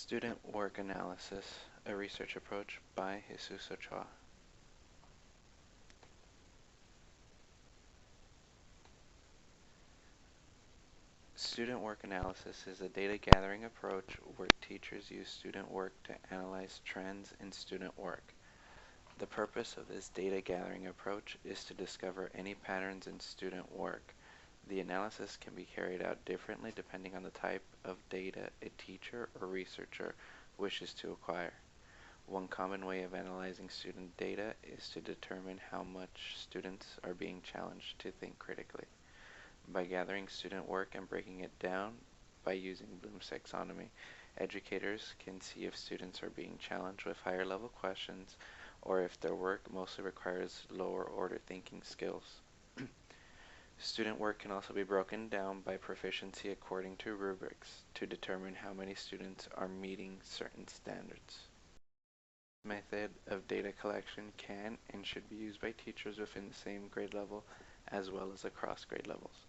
Student Work Analysis, a Research Approach by Jesus Ochoa. Student work analysis is a data gathering approach where teachers use student work to analyze trends in student work. The purpose of this data gathering approach is to discover any patterns in student work. The analysis can be carried out differently depending on the type of data a teacher or researcher wishes to acquire. One common way of analyzing student data is to determine how much students are being challenged to think critically. By gathering student work and breaking it down by using Bloom's taxonomy, educators can see if students are being challenged with higher level questions or if their work mostly requires lower order thinking skills. Student work can also be broken down by proficiency according to rubrics to determine how many students are meeting certain standards. This method of data collection can and should be used by teachers within the same grade level as well as across grade levels.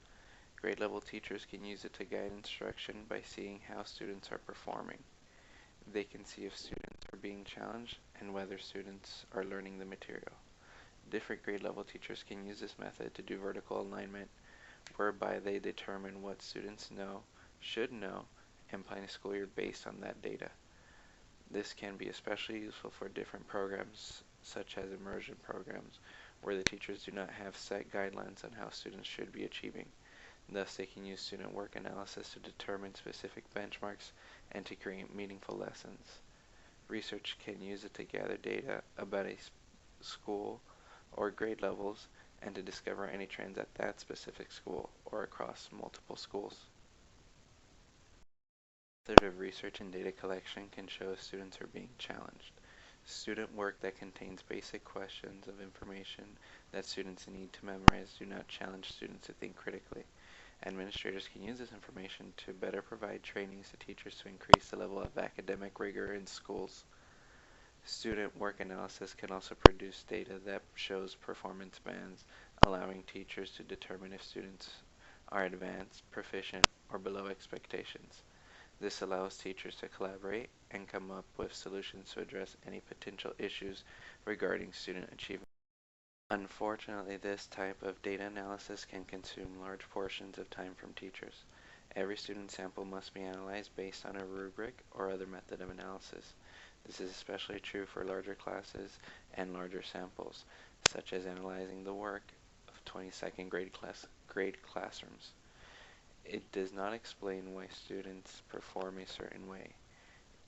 Grade level teachers can use it to guide instruction by seeing how students are performing. They can see if students are being challenged and whether students are learning the material. Different grade level teachers can use this method to do vertical alignment, whereby they determine what students should know, and plan a school year based on that data. This can be especially useful for different programs, such as immersion programs, where the teachers do not have set guidelines on how students should be achieving. Thus, they can use student work analysis to determine specific benchmarks and to create meaningful lessons. Research can use it to gather data about a school or grade levels and to discover any trends at that specific school or across multiple schools. The method of research and data collection can show if students are being challenged. Student work that contains basic questions of information that students need to memorize do not challenge students to think critically. Administrators can use this information to better provide trainings to teachers to increase the level of academic rigor in schools. Student work analysis can also produce data that shows performance bands, allowing teachers to determine if students are advanced, proficient, or below expectations. This allows teachers to collaborate and come up with solutions to address any potential issues regarding student achievement. Unfortunately, this type of data analysis can consume large portions of time from teachers. Every student sample must be analyzed based on a rubric or other method of analysis. This is especially true for larger classes and larger samples, such as analyzing the work of 22nd grade classrooms. It does not explain why students perform a certain way.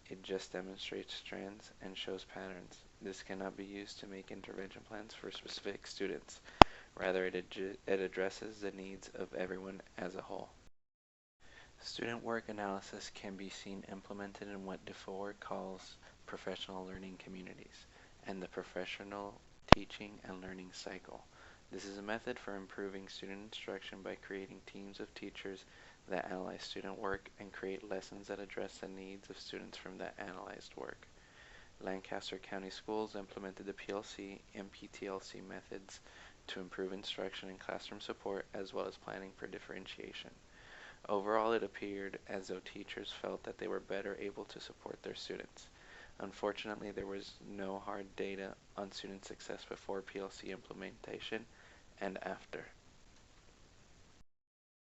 It just demonstrates trends and shows patterns. This cannot be used to make intervention plans for specific students. Rather, it addresses the needs of everyone as a whole. Student work analysis can be seen implemented in what DeFore calls professional learning communities and the professional teaching and learning cycle. This is a method for improving student instruction by creating teams of teachers that analyze student work and create lessons that address the needs of students from that analyzed work. Lancaster County Schools implemented the PLC and PTLC methods to improve instruction and classroom support as well as planning for differentiation. Overall, it appeared as though teachers felt that they were better able to support their students. Unfortunately, there was no hard data on student success before PLC implementation and after.